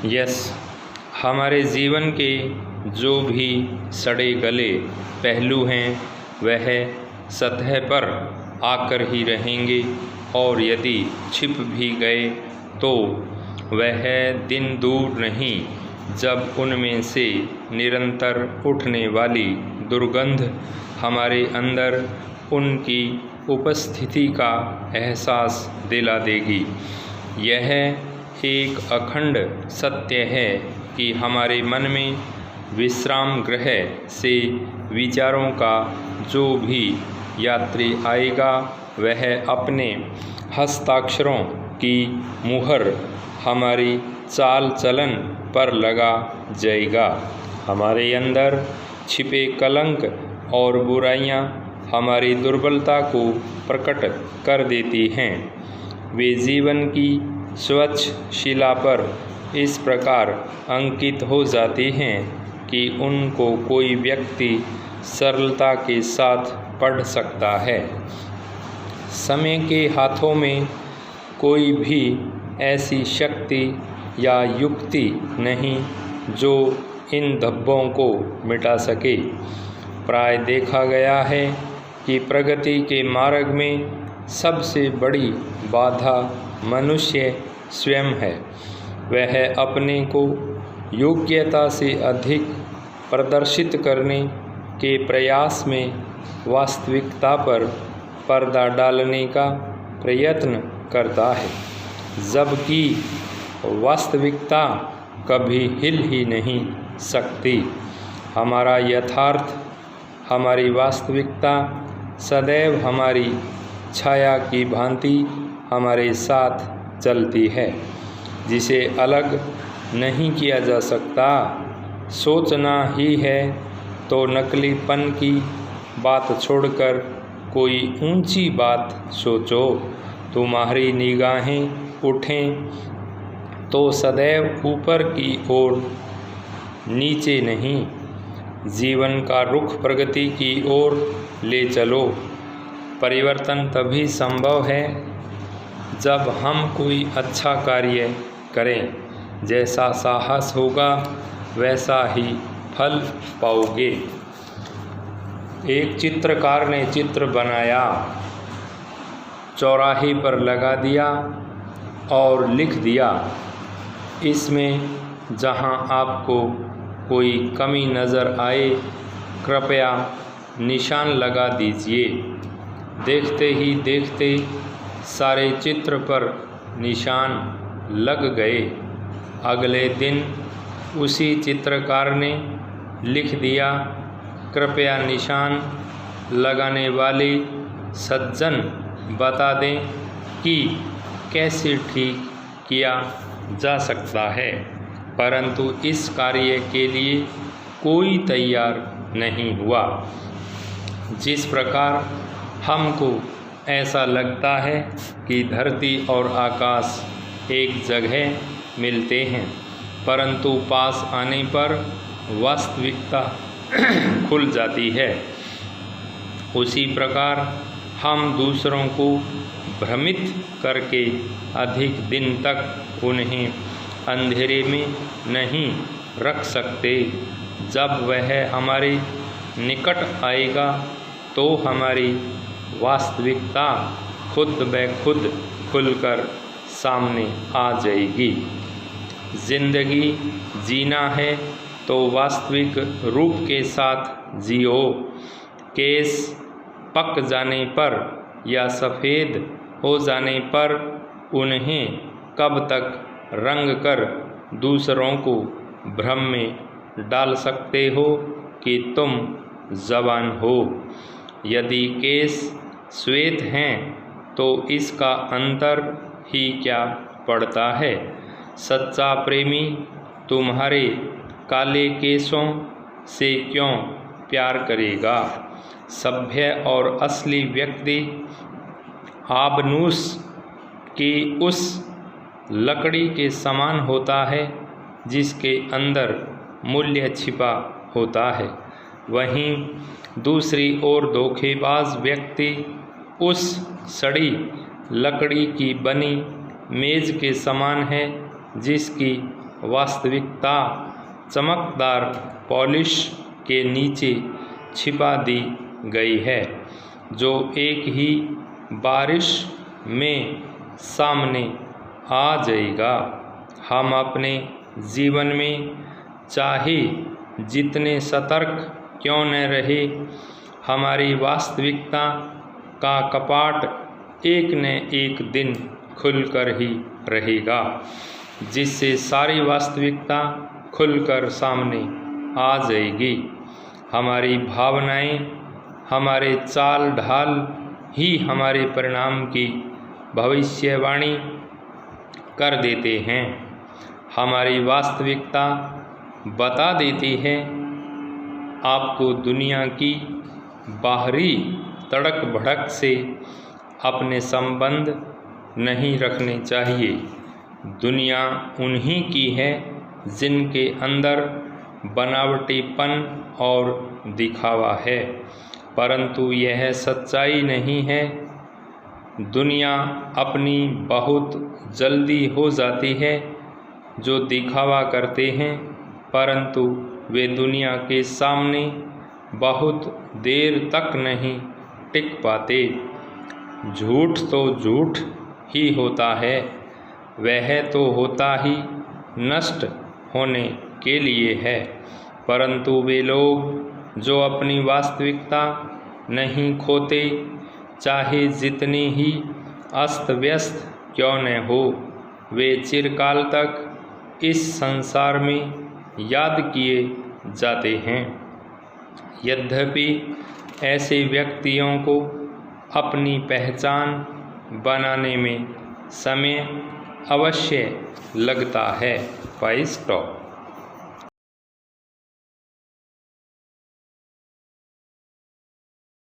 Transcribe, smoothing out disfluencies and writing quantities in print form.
Yes, हमारे जीवन के जो भी सड़े गले पहलू हैं वह सतह पर आकर ही रहेंगे, और यदि छिप भी गए तो वह दिन दूर नहीं जब उनमें से निरंतर उठने वाली दुर्गंध हमारे अंदर उनकी उपस्थिति का एहसास दिला देगी। यह एक अखंड सत्य है कि हमारे मन में विश्राम गृह से विचारों का जो भी यात्री आएगा वह अपने हस्ताक्षरों की मुहर हमारी चाल चलन पर लगा जाएगा। हमारे अंदर छिपे कलंक और बुराइयां हमारी दुर्बलता को प्रकट कर देती हैं। वे जीवन की स्वच्छ शिला पर इस प्रकार अंकित हो जाती हैं कि उनको कोई व्यक्ति सरलता के साथ पढ़ सकता है। समय के हाथों में कोई भी ऐसी शक्ति या युक्ति नहीं जो इन धब्बों को मिटा सके। प्राय देखा गया है कि प्रगति के मार्ग में सबसे बड़ी बाधा मनुष्य स्वयं है। वह अपने को योग्यता से अधिक प्रदर्शित करने के प्रयास में वास्तविकता पर पर्दा डालने का प्रयत्न करता है, जबकि वास्तविकता कभी हिल ही नहीं सकती। हमारा यथार्थ, हमारी वास्तविकता सदैव हमारी छाया की भांति हमारे साथ चलती है, जिसे अलग नहीं किया जा सकता। सोचना ही है तो नकलीपन की बात छोड़कर कोई ऊंची बात सोचो। तुम्हारी निगाहें उठें तो सदैव ऊपर की ओर, नीचे नहीं। जीवन का रुख प्रगति की ओर ले चलो। परिवर्तन तभी संभव है जब हम कोई अच्छा कार्य करें। जैसा साहस होगा वैसा ही फल पाओगे। एक चित्रकार ने चित्र बनाया, चौराहे पर लगा दिया और लिख दिया, इसमें जहां आपको कोई कमी नज़र आए कृपया निशान लगा दीजिए। देखते ही देखते सारे चित्र पर निशान लग गए। अगले दिन उसी चित्रकार ने लिख दिया, कृपया निशान लगाने वाले सज्जन बता दें कि कैसे ठीक किया जा सकता है। परंतु इस कार्य के लिए कोई तैयार नहीं हुआ। जिस प्रकार हमको ऐसा लगता है कि धरती और आकाश एक जगह मिलते हैं, परंतु पास आने पर वास्तविकता खुल जाती है, उसी प्रकार हम दूसरों को भ्रमित करके अधिक दिन तक उन्हें अंधेरे में नहीं रख सकते। जब वह हमारे निकट आएगा तो हमारी वास्तविकता खुद ब खुद खुलकर सामने आ जाएगी। जिंदगी जीना है तो वास्तविक रूप के साथ जियो। केस पक जाने पर या सफ़ेद हो जाने पर उन्हें कब तक रंग कर दूसरों को भ्रम में डाल सकते हो कि तुम जवान हो। यदि केस श्वेत हैं तो इसका अंतर ही क्या पड़ता है। सच्चा प्रेमी तुम्हारे काले केसों से क्यों प्यार करेगा। सभ्य और असली व्यक्ति आबनूस की उस लकड़ी के समान होता है जिसके अंदर मूल्य छिपा होता है। वहीं दूसरी ओर धोखेबाज व्यक्ति उस सड़ी लकड़ी की बनी मेज के समान है जिसकी वास्तविकता चमकदार पॉलिश के नीचे छिपा दी गई है, जो एक ही बारिश में सामने आ जाएगा। हम अपने जीवन में चाहे जितने सतर्क क्यों न रहे, हमारी वास्तविकता का कपाट एक न एक दिन खुलकर ही रहेगा, जिससे सारी वास्तविकता खुलकर सामने आ जाएगी। हमारी भावनाएं, हमारे चाल ढाल ही हमारे परिणाम की भविष्यवाणी कर देते हैं। हमारी वास्तविकता बता देती है आपको दुनिया की बाहरी तड़क भड़क से अपने संबंध नहीं रखने चाहिए। दुनिया उन्हीं की है जिनके अंदर बनावटीपन और दिखावा है, परंतु यह सच्चाई नहीं है। दुनिया अपनी बहुत जल्दी हो जाती है जो दिखावा करते हैं, परंतु वे दुनिया के सामने बहुत देर तक नहीं टिक पाते। झूठ तो झूठ ही होता है, वह तो होता ही नष्ट होने के लिए है, परंतु वे लोग जो अपनी वास्तविकता नहीं खोते, चाहे जितनी ही अस्त व्यस्त क्यों न हो, वे चिरकाल तक इस संसार में याद किए जाते हैं। यद्यपि ऐसे व्यक्तियों को अपनी पहचान बनाने में समय अवश्य लगता है। स्टॉप।